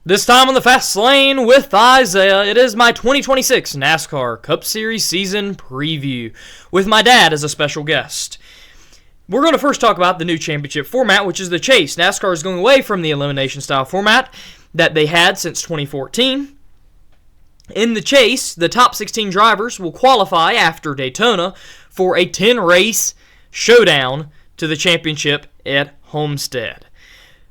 This time on the Fast Lane with Isaiah, it is my 2026 NASCAR Cup Series season preview with my dad as a special guest. We're going to first talk about the new championship format, which is the Chase. NASCAR is going away from the elimination style format that they had since 2014. In the Chase, the top 16 drivers will qualify after Daytona for a 10-race showdown to the championship at Homestead.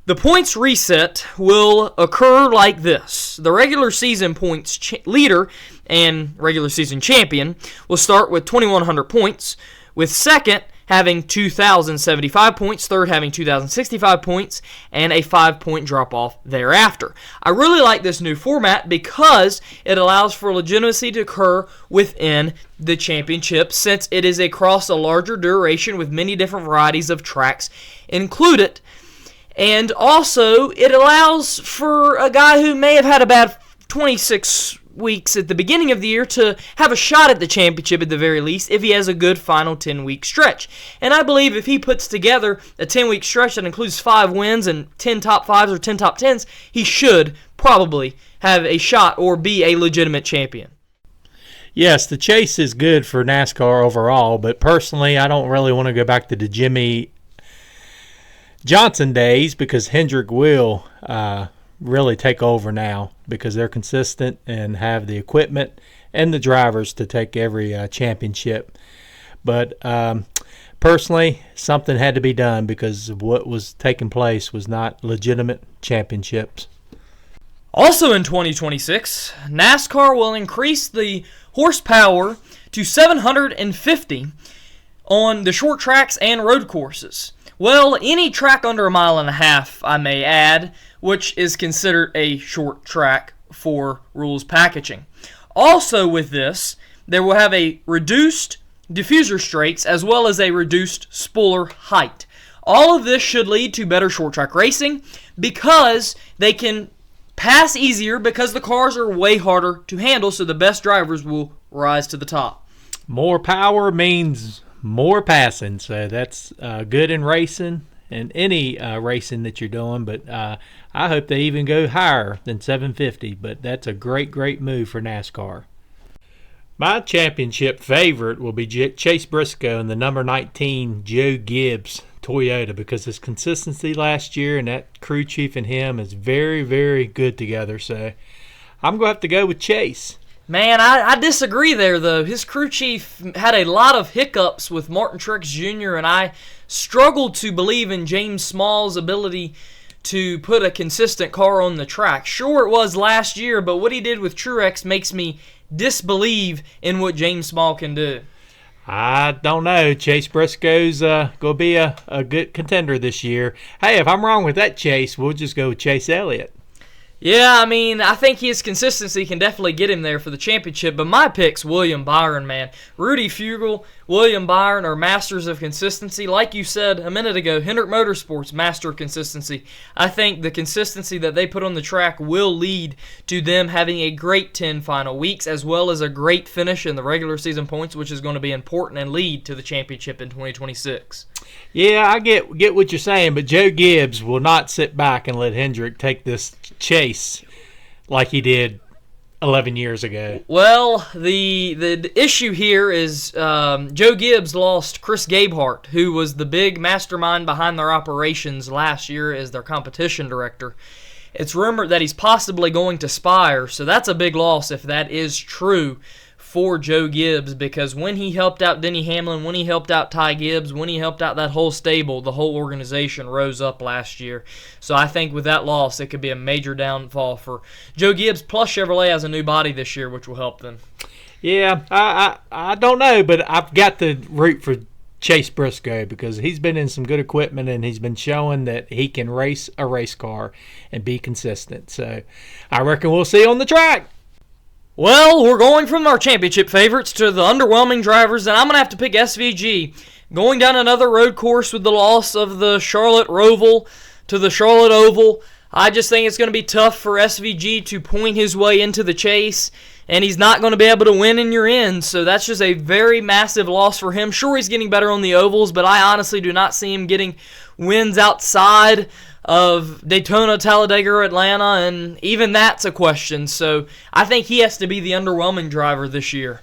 The points reset will occur like this. The regular season points leader and regular season champion will start with 2,100 points, with second having 2,075 points, third having 2,065 points, and a 5-point drop-off thereafter. I really like this new format because it allows for legitimacy to occur within the championship, since it is across a larger duration with many different varieties of tracks included. And also, it allows for a guy who may have had a bad 26 weeks at the beginning of the year to have a shot at the championship at the very least if he has a good final 10-week stretch. And I believe if he puts together a 10-week stretch that includes 5 wins and 10 top 5s or 10 top 10s, he should probably have a shot or be a legitimate champion. Yes, the Chase is good for NASCAR overall, but personally I don't really want to go back to the Jimmy Johnson days because Hendrick will really take over now because they're consistent and have the equipment and the drivers to take every championship. But personally, something had to be done because what was taking place was not legitimate championships. Also in 2026, NASCAR will increase the horsepower to 750 on the short tracks and road courses. Well, any track under a mile and a half, I may add, which is considered a short track for rules packaging. Also with this, they will have a reduced diffuser straights as well as a reduced spoiler height. All of this should lead to better short track racing because they can pass easier because the cars are way harder to handle, so the best drivers will rise to the top. More power means more passing, so that's good in racing and any racing that you're doing, but I hope they even go higher than 750, but that's a great move for NASCAR. My championship favorite will be Chase Briscoe and the number 19 Joe Gibbs Toyota because his consistency last year and that crew chief and him is very good together, so I'm going to have to go with Chase. Man, I disagree there, though. His crew chief had a lot of hiccups with Martin Truex Jr., and I struggled to believe in James Small's ability to put a consistent car on the track. Sure, it was last year, but what he did with Truex makes me disbelieve in what James Small can do. I don't know. Chase Briscoe's going to be a good contender this year. Hey, if I'm wrong with that, Chase, we'll just go with Chase Elliott. Yeah, I mean, I think his consistency can definitely get him there for the championship, but my pick's William Byron, man. Rudy Fugle, William Byron are masters of consistency. Like you said a minute ago, Hendrick Motorsports, master of consistency. I think the consistency that they put on the track will lead to them having a great 10 final weeks, as well as a great finish in the regular season points, which is going to be important and lead to the championship in 2026. Yeah, I get what you're saying, but Joe Gibbs will not sit back and let Hendrick take this chase like he did 11 years ago. Well, the issue here is Joe Gibbs lost Chris Gabehart, who was the big mastermind behind their operations last year as their competition director. It's rumored that he's possibly going to Spire, so that's a big loss if that is true for Joe Gibbs, because when he helped out Denny Hamlin, when he helped out Ty Gibbs, when he helped out that whole stable, the whole organization rose up last year. So I think with that loss, it could be a major downfall for Joe Gibbs, plus Chevrolet has a new body this year, which will help them. Yeah, I don't know, but I've got to root for Chase Briscoe because he's been in some good equipment and he's been showing that he can race a race car and be consistent. So I reckon we'll see on the track. Well, we're going from our championship favorites to the underwhelming drivers, and I'm going to have to pick SVG. Going down another road course with the loss of the Charlotte Roval to the Charlotte Oval, I just think it's going to be tough for SVG to point his way into the chase, and he's not going to be able to win in your end, so that's just a very massive loss for him. Sure, he's getting better on the ovals, but I honestly do not see him getting wins outside of Daytona, Talladega, or Atlanta, and even that's a question. So I think he has to be the underwhelming driver this year.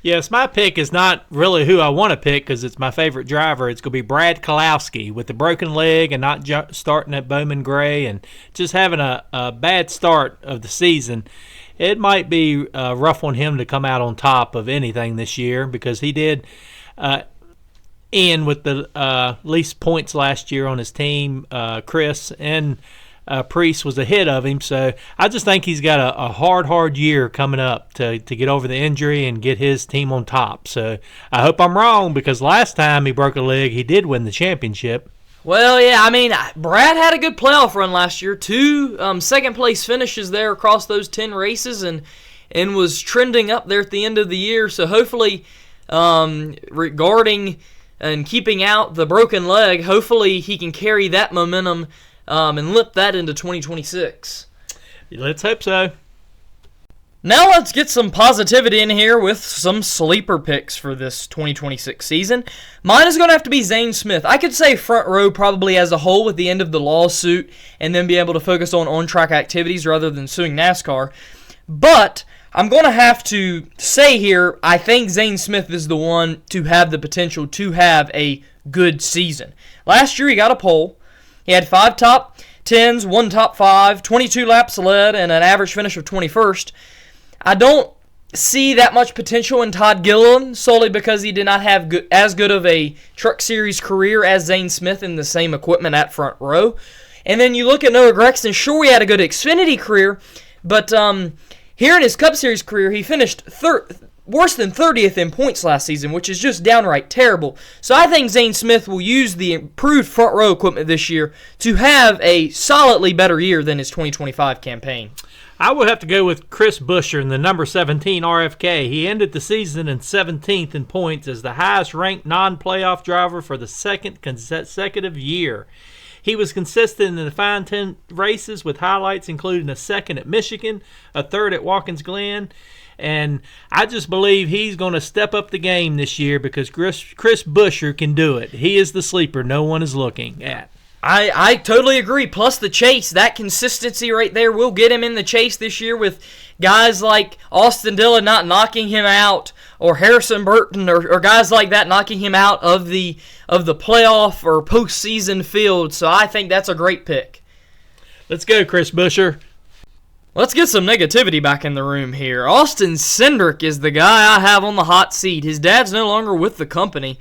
Yes, my pick is not really who I want to pick because it's my favorite driver. It's going to be Brad Keselowski with the broken leg and not starting at Bowman Gray and just having a bad start of the season. It might be rough on him to come out on top of anything this year because he did end with the least points last year on his team. Chris and Priest was ahead of him, so I just think he's got a hard year coming up to get over the injury and get his team on top. So I hope I'm wrong because last time he broke a leg, he did win the championship. Well, yeah, I mean, Brad had a good playoff run last year. 2 second-place finishes there across those 10 races and was trending up there at the end of the year. So hopefully, regarding and keeping out the broken leg, hopefully he can carry that momentum and lift that into 2026. Let's hope so. Now let's get some positivity in here with some sleeper picks for this 2026 season. Mine is going to have to be Zane Smith. I could say front row probably as a whole with the end of the lawsuit and then be able to focus on on-track activities rather than suing NASCAR. But I'm going to have to say here, I think Zane Smith is the one to have the potential to have a good season. Last year he got a pole. He had 5 top 10s, 1 top 5, 22 laps led, and an average finish of 21st. I don't see that much potential in Todd Gilliland solely because he did not have as good of a Truck Series career as Zane Smith in the same equipment at front row. And then you look at Noah Gragson. Sure, he had a good Xfinity career, but here in his Cup Series career, he finished worse than 30th in points last season, which is just downright terrible. So I think Zane Smith will use the improved front row equipment this year to have a solidly better year than his 2025 campaign. I would have to go with Chris Buescher in the number 17 RFK. He ended the season in 17th in points as the highest-ranked non-playoff driver for the second consecutive year. He was consistent in the final 10 races with highlights including a second at Michigan, a third at Watkins Glen, and I just believe he's going to step up the game this year because Chris Buescher can do it. He is the sleeper no one is looking at. I totally agree. Plus the chase, that consistency right there will get him in the chase this year with guys like Austin Dillon not knocking him out or Harrison Burton or guys like that knocking him out of the playoff or postseason field. So I think that's a great pick. Let's go, Chris Buescher. Let's get some negativity back in the room here. Austin Cindric is the guy I have on the hot seat. His dad's no longer with the company.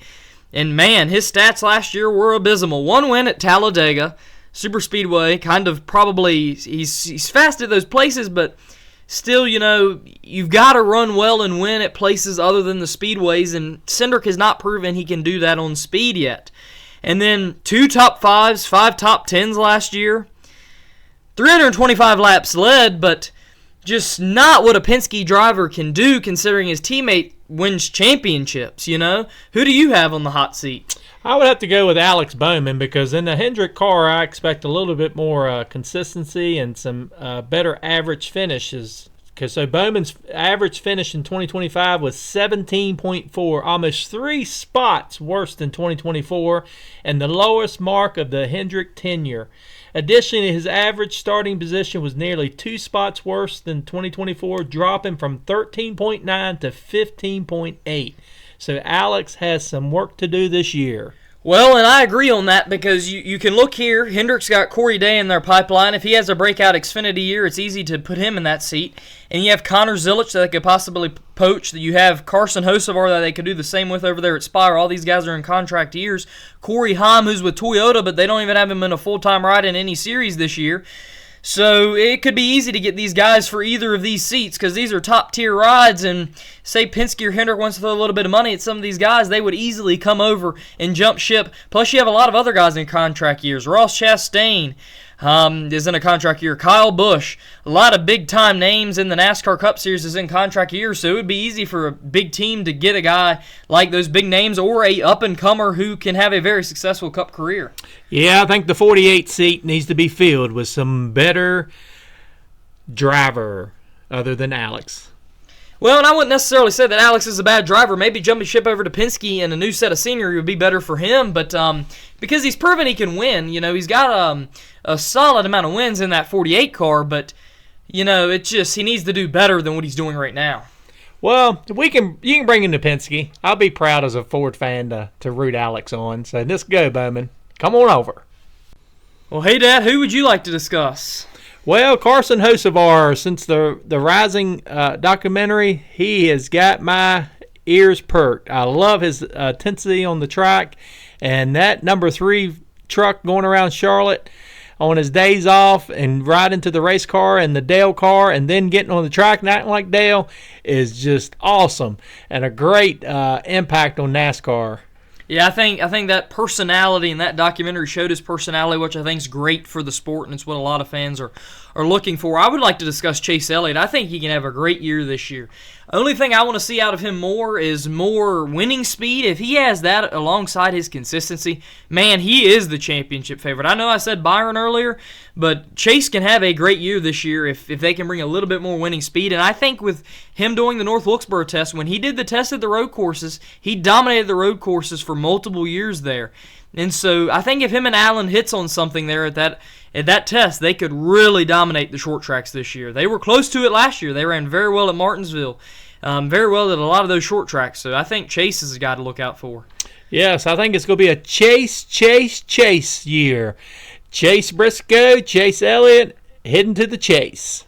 And, man, his stats last year were abysmal. 1 win at Talladega, super speedway, kind of probably he's fast at those places, but still, you know, you've got to run well and win at places other than the speedways, and Cindric has not proven he can do that on speed yet. And then 2 top 5s, 5 top 10s last year, 325 laps led, but just not what a Penske driver can do considering his teammate wins championships, you know? Who do you have on the hot seat? I would have to go with Alex Bowman because in the Hendrick car, I expect a little bit more consistency and some better average finishes. So Bowman's average finish in 2025 was 17.4, almost 3 spots worse than 2024, and the lowest mark of the Hendrick tenure. Additionally, his average starting position was nearly 2 spots worse than 2024, dropping from 13.9 to 15.8. So Alex has some work to do this year. Well, and I agree on that because you can look here. Hendrick's got Corey Day in their pipeline. If he has a breakout Xfinity year, it's easy to put him in that seat. And you have Connor Zilic that they could possibly poach. You have Carson Hocevar that they could do the same with over there at Spire. All these guys are in contract years. Corey Haim, who's with Toyota, but they don't even have him in a full-time ride in any series this year. So it could be easy to get these guys for either of these seats because these are top-tier rides, and say Penske or Hendrick wants to throw a little bit of money at some of these guys, they would easily come over and jump ship. Plus, you have a lot of other guys in contract years. Ross Chastain is in a contract year. Kyle Busch, a lot of big-time names in the NASCAR Cup Series is in contract years, so it would be easy for a big team to get a guy like those big names or a up-and-comer who can have a very successful Cup career. Yeah, I think the 48 seat needs to be filled with some better driver other than Alex. Well, and I wouldn't necessarily say that Alex is a bad driver. Maybe jumping ship over to Penske and a new set of scenery would be better for him. But because he's proven he can win, he's got a solid amount of wins in that 48 car. But it's just he needs to do better than what he's doing right now. Well, you can bring him to Penske. I'll be proud as a Ford fan to root Alex on. So let's go, Bowman. Come on over. Well, hey, Dad, who would you like to discuss? Well, Carson Hocevar, since the Rising documentary, he has got my ears perked. I love his intensity on the track, and that number 3 truck going around Charlotte on his days off and riding to the race car and the Dale car and then getting on the track and acting like Dale is just awesome and a great impact on NASCAR. Yeah, I think that personality and that documentary showed his personality, which I think is great for the sport, and it's what a lot of fans are looking for. I would like to discuss Chase Elliott. I think he can have a great year this year. Only thing I want to see out of him more is more winning speed. If he has that alongside his consistency, man, he is the championship favorite. I know I said Byron earlier, but Chase can have a great year this year if they can bring a little bit more winning speed. And I think with him doing the North Wilkesboro test, when he did the test at the road courses, he dominated the road courses for multiple years there. And so I think if him and Allen hits on something there at that test, they could really dominate the short tracks this year. They were close to it last year. They ran very well at Martinsville, very well at a lot of those short tracks. So I think Chase is a guy to look out for. Yes, I think it's going to be a chase year. Chase Briscoe, Chase Elliott, heading to the chase.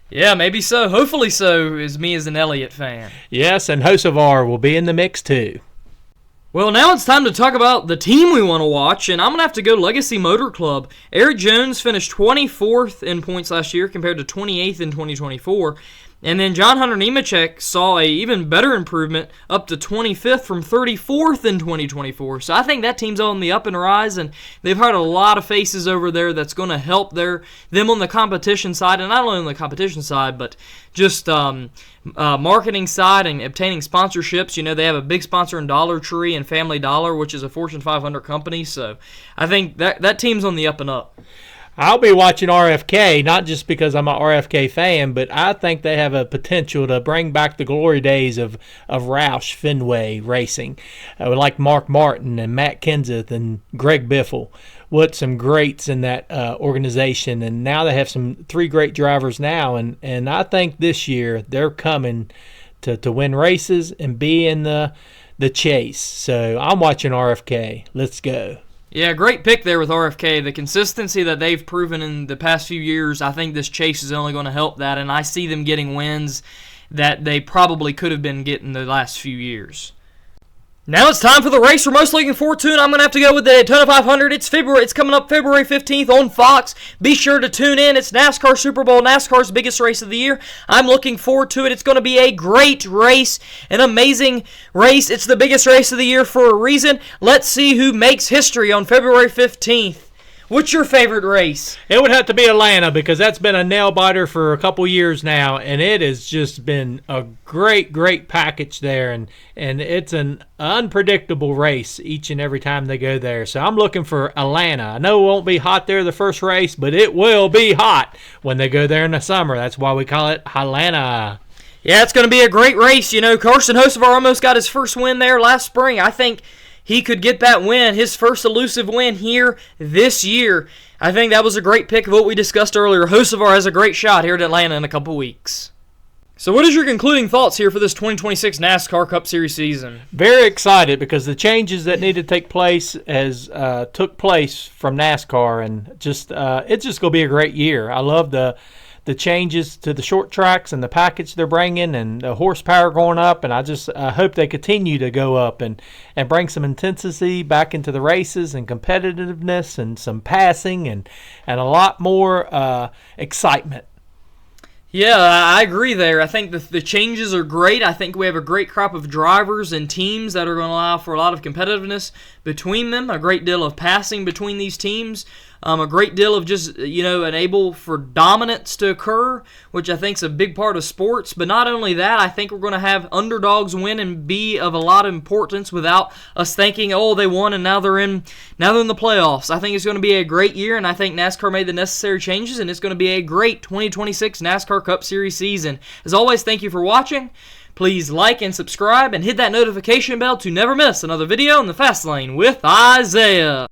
Yeah, maybe so. Hopefully so, as me as an Elliott fan. Yes, and Hocevar will be in the mix too. Well, now it's time to talk about the team we want to watch, and I'm going to have to go Legacy Motor Club. Eric Jones finished 24th in points last year compared to 28th in 2024. And then John Hunter Nemechek saw a even better improvement up to 25th from 34th in 2024. So I think that team's on the up and rise, and they've hired a lot of faces over there that's going to help them on the competition side, and not only on the competition side, but just marketing side and obtaining sponsorships. They have a big sponsor in Dollar Tree and Family Dollar, which is a Fortune 500 company. So I think that team's on the up and up. I'll be watching RFK, not just because I'm an RFK fan, but I think they have a potential to bring back the glory days of Roush Fenway racing, like Mark Martin and Matt Kenseth and Greg Biffle. What some greats in that organization, and now they have 3 great drivers now, and I think this year they're coming to win races and be in the chase. So I'm watching RFK. Let's go. Yeah, great pick there with RFK. The consistency that they've proven in the past few years, I think this chase is only going to help that, and I see them getting wins that they probably could have been getting the last few years. Now it's time for the race we're most looking forward to, and I'm going to have to go with the Daytona 500. It's coming up February 15th on Fox. Be sure to tune in. It's NASCAR Super Bowl, NASCAR's biggest race of the year. I'm looking forward to it. It's going to be a great race, an amazing race. It's the biggest race of the year for a reason. Let's see who makes history on February 15th. What's your favorite race? It would have to be Atlanta because that's been a nail-biter for a couple years now, and it has just been a great, great package there, and it's an unpredictable race each and every time they go there. So I'm looking for Atlanta. I know it won't be hot there the first race, but it will be hot when they go there in the summer. That's why we call it Atlanta. Yeah, it's going to be a great race. Carson Hocevar almost got his first win there last spring. I think he could get that win, his first elusive win here this year. I think that was a great pick of what we discussed earlier. Hocevar has a great shot here at Atlanta in a couple weeks. So what is your concluding thoughts here for this 2026 NASCAR Cup Series season? Very excited because the changes that need to take place took place from NASCAR, and it's just going to be a great year. I love the changes to the short tracks and the package they're bringing and the horsepower going up, and I just hope they continue to go up and bring some intensity back into the races and competitiveness and some passing and a lot more excitement. Yeah, I agree there. I think the changes are great. I think we have a great crop of drivers and teams that are going to allow for a lot of competitiveness between them, a great deal of passing between these teams. A great deal of just, enable for dominance to occur, which I think is a big part of sports. But not only that, I think we're going to have underdogs win and be of a lot of importance without us thinking, oh, they won and now they're in the playoffs. I think it's going to be a great year, and I think NASCAR made the necessary changes, and it's going to be a great 2026 NASCAR Cup Series season. As always, thank you for watching. Please like and subscribe and hit that notification bell to never miss another video in the Fast Lane with Isaiah.